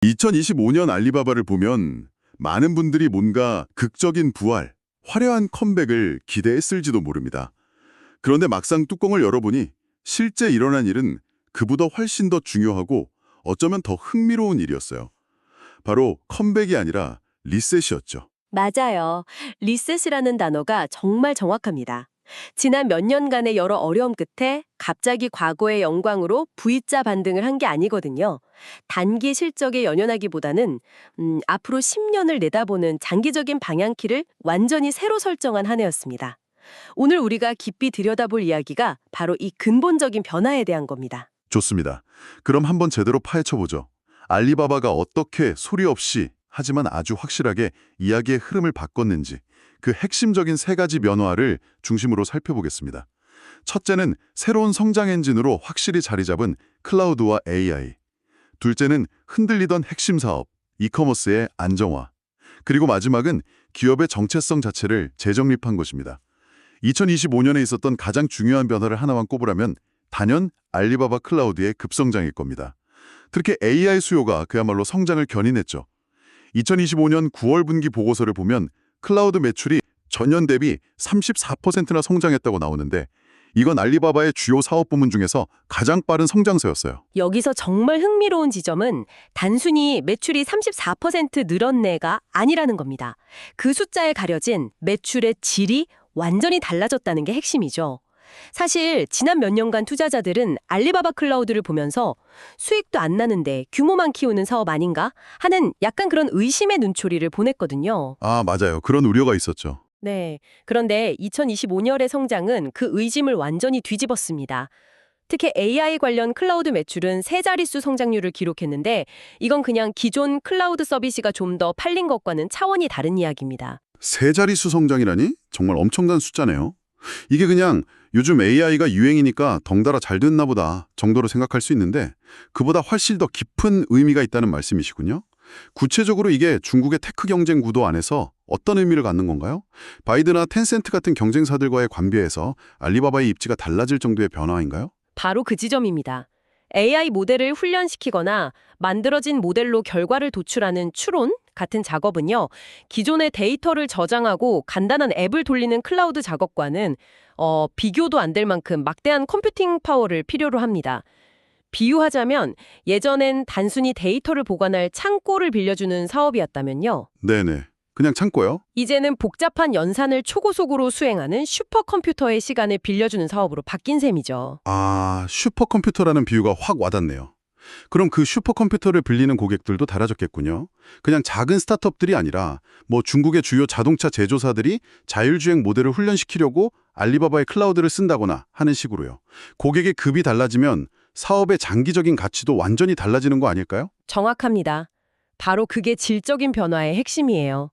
2025년 알리바바를 보면 많은 분들이 뭔가 극적인 부활, 화려한 컴백을 기대했을지도 모릅니다. 그런데 막상 뚜껑을 열어보니 실제 일어난 일은 그보다 훨씬 더 중요하고 어쩌면 더 흥미로운 일이었어요. 바로 컴백이 아니라 리셋이었죠. 맞아요. 리셋이라는 단어가 정말 정확합니다. 지난 몇 년간의 여러 어려움 끝에 갑자기 과거의 영광으로 V자 반등을 한 게 아니거든요. 단기 실적에 연연하기보다는 앞으로 10년을 내다보는 장기적인 방향키를 완전히 새로 설정한 한 해였습니다. 오늘 우리가 깊이 들여다볼 이야기가 바로 이 근본적인 변화에 대한 겁니다. 좋습니다. 그럼 한번 제대로 파헤쳐보죠. 알리바바가 어떻게 소리 없이 하지만 아주 확실하게 이야기의 흐름을 바꿨는지 그 핵심적인 세 가지 변화를 중심으로 살펴보겠습니다. 첫째는 새로운 성장 엔진으로 확실히 자리 잡은 클라우드와 AI. 둘째는 흔들리던 핵심 사업, 이커머스의 안정화. 그리고 마지막은 기업의 정체성 자체를 재정립한 것입니다. 2025년에 있었던 가장 중요한 변화를 하나만 꼽으라면 단연 알리바바 클라우드의 급성장일 겁니다. 특히 AI 수요가 그야말로 성장을 견인했죠. 2025년 9월 분기 보고서를 보면 클라우드 매출이 전년 대비 34%나 성장했다고 나오는데 이건 알리바바의 주요 사업 부문 중에서 가장 빠른 성장세였어요. 여기서 정말 흥미로운 지점은 단순히 매출이 34% 늘었네가 아니라는 겁니다. 그 숫자에 가려진 매출의 질이 완전히 달라졌다는 게 핵심이죠. 사실 지난 몇 년간 투자자들은 알리바바 클라우드를 보면서 수익도 안 나는데 규모만 키우는 사업 아닌가 하는 약간 그런 의심의 눈초리를 보냈거든요. 아, 맞아요. 그런 우려가 있었죠. 네. 그런데 2025년의 성장은 그 의심을 완전히 뒤집었습니다. 특히 AI 관련 클라우드 매출은 세 자릿수 성장률을 기록했는데 이건 그냥 기존 클라우드 서비스가 좀 더 팔린 것과는 차원이 다른 이야기입니다. 세 자릿수 성장이라니? 정말 엄청난 숫자네요. 이게 그냥 요즘 AI가 유행이니까 덩달아 잘 됐나 보다 정도로 생각할 수 있는데 그보다 훨씬 더 깊은 의미가 있다는 말씀이시군요. 구체적으로 이게 중국의 테크 경쟁 구도 안에서 어떤 의미를 갖는 건가요? 바이드나 텐센트 같은 경쟁사들과의 관계에서 알리바바의 입지가 달라질 정도의 변화인가요? 바로 그 지점입니다. AI 모델을 훈련시키거나 만들어진 모델로 결과를 도출하는 추론 같은 작업은요, 기존의 데이터를 저장하고 간단한 앱을 돌리는 클라우드 작업과는 비교도 안 될 만큼 막대한 컴퓨팅 파워를 필요로 합니다. 비유하자면 예전엔 단순히 데이터를 보관할 창고를 빌려주는 사업이었다면요. 네네. 그냥 참고요. 이제는 복잡한 연산을 초고속으로 수행하는 슈퍼컴퓨터의 시간을 빌려주는 사업으로 바뀐 셈이죠. 아, 슈퍼컴퓨터라는 비유가 확 와닿네요. 그럼 그 슈퍼컴퓨터를 빌리는 고객들도 달라졌겠군요. 그냥 작은 스타트업들이 아니라 뭐 중국의 주요 자동차 제조사들이 자율주행 모델을 훈련시키려고 알리바바의 클라우드를 쓴다거나 하는 식으로요. 고객의 급이 달라지면 사업의 장기적인 가치도 완전히 달라지는 거 아닐까요? 정확합니다. 바로 그게 질적인 변화의 핵심이에요.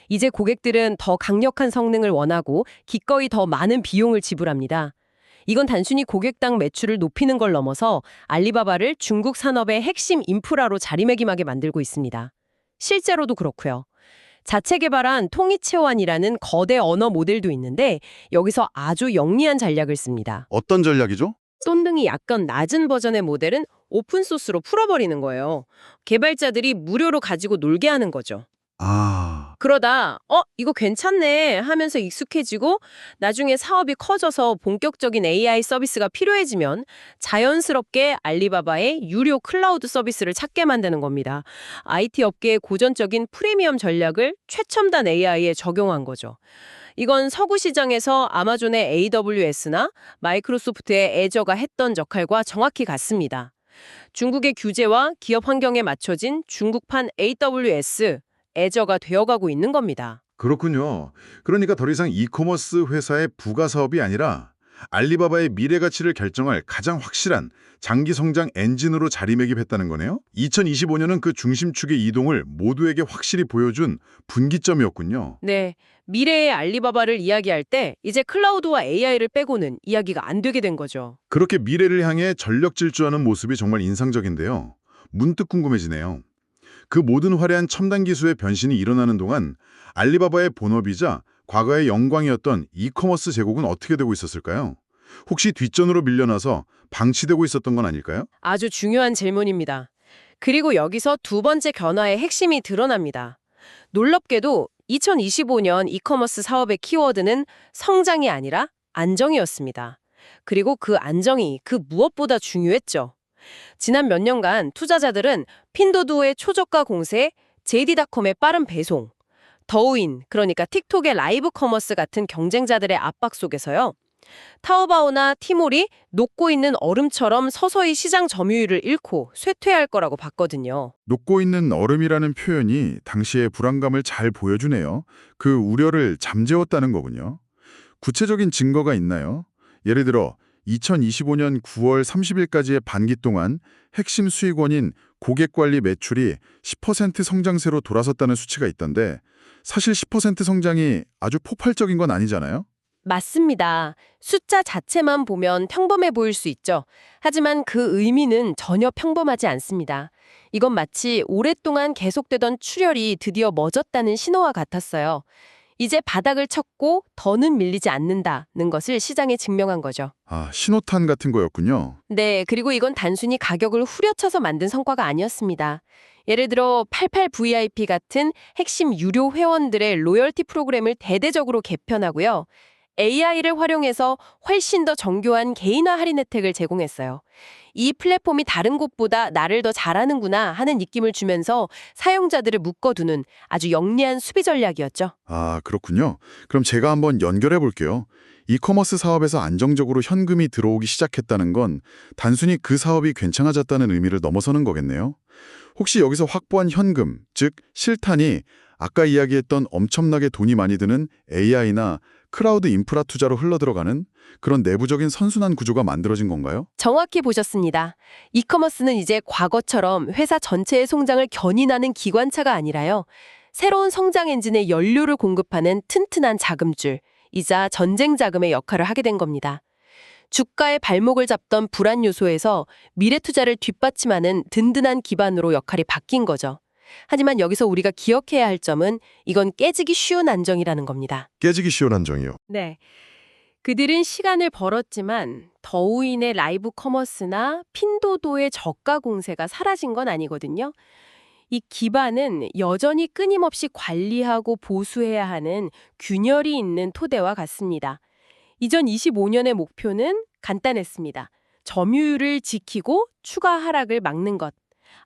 이제 고객들은 더 강력한 성능을 원하고 기꺼이 더 많은 비용을 지불합니다. 이건 단순히 고객당 매출을 높이는 걸 넘어서 알리바바를 중국 산업의 핵심 인프라로 자리매김하게 만들고 있습니다. 실제로도 그렇고요. 자체 개발한 통이체환이라는 거대 언어 모델도 있는데 여기서 아주 영리한 전략을 씁니다. 어떤 전략이죠? 똔등이 약간 낮은 버전의 모델은 오픈소스로 풀어버리는 거예요. 개발자들이 무료로 가지고 놀게 하는 거죠. 아, 그러다 이거 괜찮네 하면서 익숙해지고 나중에 사업이 커져서 본격적인 AI 서비스가 필요해지면 자연스럽게 알리바바의 유료 클라우드 서비스를 찾게 만드는 겁니다. IT 업계의 고전적인 프리미엄 전략을 최첨단 AI에 적용한 거죠. 이건 서구 시장에서 아마존의 AWS나 마이크로소프트의 애저가 했던 역할과 정확히 같습니다. 중국의 규제와 기업 환경에 맞춰진 중국판 AWS, 애저가 되어가고 있는 겁니다. 그렇군요. 그러니까 더 이상 이커머스 회사의 부가 사업이 아니라 알리바바의 미래 가치를 결정할 가장 확실한 장기 성장 엔진으로 자리매김했다는 거네요. 2025년은 그 중심축의 이동을 모두에게 확실히 보여준 분기점이었군요. 네, 미래의 알리바바를 이야기할 때 이제 클라우드와 AI를 빼고는 이야기가 안 되게 된 거죠. 그렇게 미래를 향해 전력 질주하는 모습이 정말 인상적인데요. 문득 궁금해지네요. 그 모든 화려한 첨단 기술의 변신이 일어나는 동안 알리바바의 본업이자 과거의 영광이었던 이커머스 제국은 어떻게 되고 있었을까요? 혹시 뒷전으로 밀려나서 방치되고 있었던 건 아닐까요? 아주 중요한 질문입니다. 그리고 여기서 두 번째 변화의 핵심이 드러납니다. 놀랍게도 2025년 이커머스 사업의 키워드는 성장이 아니라 안정이었습니다. 그리고 그 안정이 그 무엇보다 중요했죠. 지난 몇 년간 투자자들은 핀도도의 초저가 공세, JD.com의 빠른 배송, 더우인, 그러니까 틱톡의 라이브 커머스 같은 경쟁자들의 압박 속에서요. 타오바오나 티몰이 녹고 있는 얼음처럼 서서히 시장 점유율을 잃고 쇠퇴할 거라고 봤거든요. 녹고 있는 얼음이라는 표현이 당시의 불안감을 잘 보여주네요. 그 우려를 잠재웠다는 거군요. 구체적인 증거가 있나요? 예를 들어 2025년 9월 30일까지의 반기 동안 핵심 수익원인 고객관리 매출이 10% 성장세로 돌아섰다는 수치가 있던데 사실 10% 성장이 아주 폭발적인 건 아니잖아요? 맞습니다. 숫자 자체만 보면 평범해 보일 수 있죠. 하지만 그 의미는 전혀 평범하지 않습니다. 이건 마치 오랫동안 계속되던 출혈이 드디어 멎었다는 신호와 같았어요. 이제 바닥을 쳤고 더는 밀리지 않는다는 것을 시장에 증명한 거죠. 아, 신호탄 같은 거였군요. 네, 그리고 이건 단순히 가격을 후려쳐서 만든 성과가 아니었습니다. 예를 들어 88VIP 같은 핵심 유료 회원들의 로열티 프로그램을 대대적으로 개편하고요. AI를 활용해서 훨씬 더 정교한 개인화 할인 혜택을 제공했어요. 이 플랫폼이 다른 곳보다 나를 더 잘하는구나 하는 느낌을 주면서 사용자들을 묶어두는 아주 영리한 수비 전략이었죠. 아, 그렇군요. 그럼 제가 한번 연결해 볼게요. 이커머스 사업에서 안정적으로 현금이 들어오기 시작했다는 건 단순히 그 사업이 괜찮아졌다는 의미를 넘어서는 거겠네요. 혹시 여기서 확보한 현금, 즉 실탄이 아까 이야기했던 엄청나게 돈이 많이 드는 AI나 클라우드 인프라 투자로 흘러들어가는 그런 내부적인 선순환 구조가 만들어진 건가요? 정확히 보셨습니다. 이커머스는 이제 과거처럼 회사 전체의 성장을 견인하는 기관차가 아니라요. 새로운 성장 엔진의 연료를 공급하는 튼튼한 자금줄, 이자 전쟁 자금의 역할을 하게 된 겁니다. 주가의 발목을 잡던 불안 요소에서 미래 투자를 뒷받침하는 든든한 기반으로 역할이 바뀐 거죠. 하지만 여기서 우리가 기억해야 할 점은 이건 깨지기 쉬운 안정이라는 겁니다. 깨지기 쉬운 안정이요. 네. 그들은 시간을 벌었지만 더우인의 라이브 커머스나 핀도도의 저가 공세가 사라진 건 아니거든요. 이 기반은 여전히 끊임없이 관리하고 보수해야 하는 균열이 있는 토대와 같습니다. 이전 25년의 목표는 간단했습니다. 점유율을 지키고 추가 하락을 막는 것.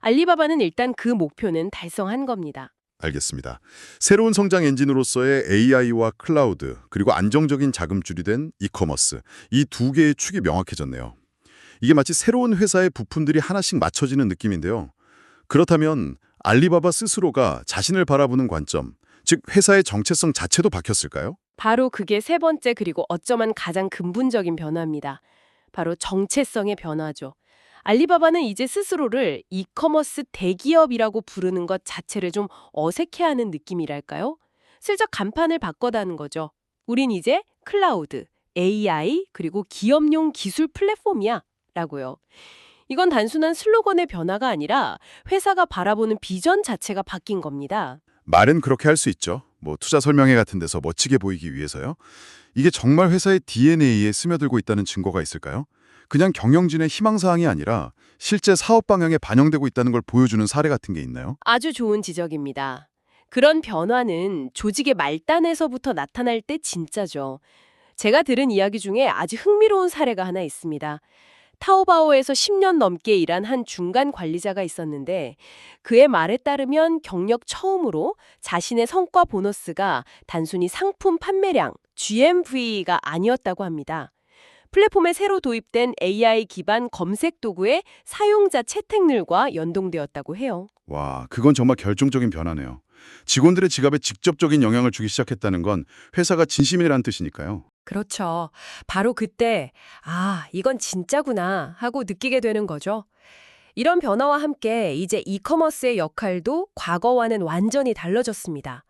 알리바바는 일단 그 목표는 달성한 겁니다. 알겠습니다. 새로운 성장 엔진으로서의 AI와 클라우드, 그리고 안정적인 자금줄이 된 이커머스, 이 두 개의 축이 명확해졌네요. 이게 마치 새로운 회사의 부품들이 하나씩 맞춰지는 느낌인데요. 그렇다면 알리바바 스스로가 자신을 바라보는 관점, 즉 회사의 정체성 자체도 바뀌었을까요? 바로 그게 세 번째 그리고 어쩌면 가장 근본적인 변화입니다. 바로 정체성의 변화죠. 알리바바는 이제 스스로를 이커머스 대기업이라고 부르는 것 자체를 좀 어색해하는 느낌이랄까요? 슬쩍 간판을 바꿔다는 거죠. 우린 이제 클라우드, AI, 그리고 기업용 기술 플랫폼이야 라고요. 이건 단순한 슬로건의 변화가 아니라 회사가 바라보는 비전 자체가 바뀐 겁니다. 말은 그렇게 할 수 있죠. 뭐 투자 설명회 같은 데서 멋지게 보이기 위해서요. 이게 정말 회사의 DNA에 스며들고 있다는 증거가 있을까요? 그냥 경영진의 희망사항이 아니라 실제 사업 방향에 반영되고 있다는 걸 보여주는 사례 같은 게 있나요? 아주 좋은 지적입니다. 그런 변화는 조직의 말단에서부터 나타날 때 진짜죠. 제가 들은 이야기 중에 아주 흥미로운 사례가 하나 있습니다. 타오바오에서 10년 넘게 일한 한 중간 관리자가 있었는데 그의 말에 따르면 경력 처음으로 자신의 성과 보너스가 단순히 상품 판매량, GMV가 아니었다고 합니다. 플랫폼에 새로 도입된 AI 기반 검색 도구의 사용자 채택률과 연동되었다고 해요. 와, 그건 정말 결정적인 변화네요. 직원들의 지갑에 직접적인 영향을 주기 시작했다는 건 회사가 진심이라는 뜻이니까요. 그렇죠. 바로 그때 이건 진짜구나 하고 느끼게 되는 거죠. 이런 변화와 함께 이제 이커머스의 역할도 과거와는 완전히 달라졌습니다.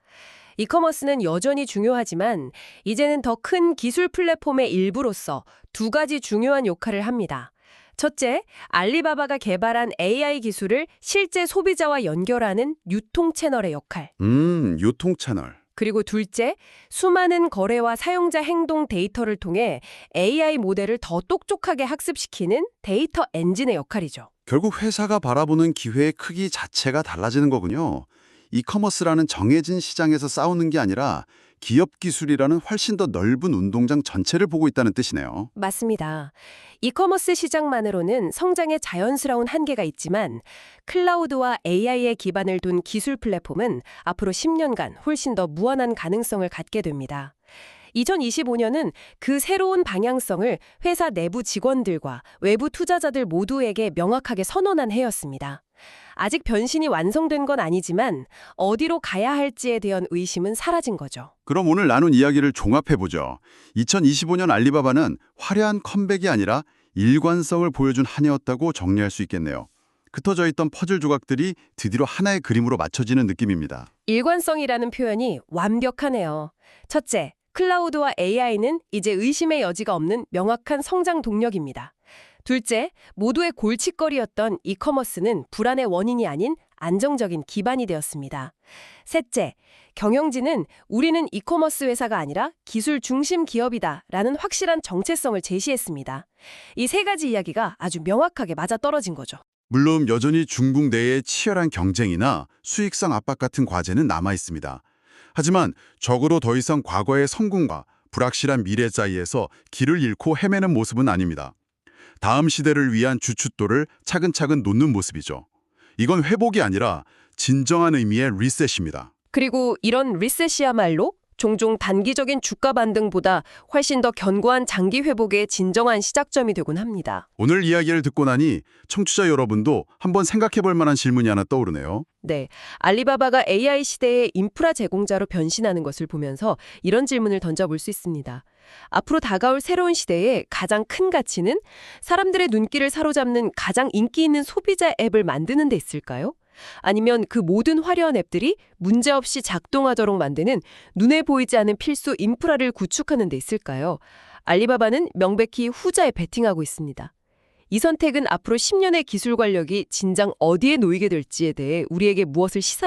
이커머스는 여전히 중요하지만 이제는 더 큰 기술 플랫폼의 일부로서 두 가지 중요한 역할을 합니다. 첫째, 알리바바가 개발한 AI 기술을 실제 소비자와 연결하는 유통 채널의 역할. 유통 채널. 그리고 둘째, 수많은 거래와 사용자 행동 데이터를 통해 AI 모델을 더 똑똑하게 학습시키는 데이터 엔진의 역할이죠. 결국 회사가 바라보는 기회의 크기 자체가 달라지는 거군요. 이커머스라는 정해진 시장에서 싸우는 게 아니라 기업 기술이라는 훨씬 더 넓은 운동장 전체를 보고 있다는 뜻이네요. 맞습니다. 이커머스 시장만으로는 성장에 자연스러운 한계가 있지만 클라우드와 AI에 기반을 둔 기술 플랫폼은 앞으로 10년간 훨씬 더 무한한 가능성을 갖게 됩니다. 2025년은 그 새로운 방향성을 회사 내부 직원들과 외부 투자자들 모두에게 명확하게 선언한 해였습니다. 아직 변신이 완성된 건 아니지만 어디로 가야 할지에 대한 의심은 사라진 거죠. 그럼 오늘 나눈 이야기를 종합해보죠. 2025년 알리바바는 화려한 컴백이 아니라 일관성을 보여준 한 해였다고 정리할 수 있겠네요. 흩어져 있던 퍼즐 조각들이 드디어 하나의 그림으로 맞춰지는 느낌입니다. 일관성이라는 표현이 완벽하네요. 첫째, 클라우드와 AI는 이제 의심의 여지가 없는 명확한 성장 동력입니다. 둘째, 모두의 골칫거리였던 이커머스는 불안의 원인이 아닌 안정적인 기반이 되었습니다. 셋째, 경영진은 우리는 이커머스 회사가 아니라 기술 중심 기업이다 라는 확실한 정체성을 제시했습니다. 이 세 가지 이야기가 아주 명확하게 맞아떨어진 거죠. 물론 여전히 중국 내의 치열한 경쟁이나 수익성 압박 같은 과제는 남아 있습니다. 하지만 적어도 더 이상 과거의 성공과 불확실한 미래 사이에서 길을 잃고 헤매는 모습은 아닙니다. 다음 시대를 위한 주춧돌을 차근차근 놓는 모습이죠. 이건 회복이 아니라 진정한 의미의 리셋입니다. 그리고 이런 리셋이야말로 종종 단기적인 주가 반등보다 훨씬 더 견고한 장기 회복의 진정한 시작점이 되곤 합니다. 오늘 이야기를 듣고 나니 청취자 여러분도 한번 생각해 볼 만한 질문이 하나 떠오르네요. 네, 알리바바가 AI 시대의 인프라 제공자로 변신하는 것을 보면서 이런 질문을 던져볼 수 있습니다. 앞으로 다가올 새로운 시대의 가장 큰 가치는 사람들의 눈길을 사로잡는 가장 인기 있는 소비자 앱을 만드는 데 있을까요? 아니면 그 모든 화려한 앱들이 문제없이 작동하도록 만드는 눈에 보이지 않는 필수 인프라를 구축하는 데 있을까요? 알리바바는 명백히 후자에 베팅하고 있습니다. 이 선택은 앞으로 10년의 기술 관력이 진정 어디에 놓이게 될지에 대해 우리에게 무엇을 시사해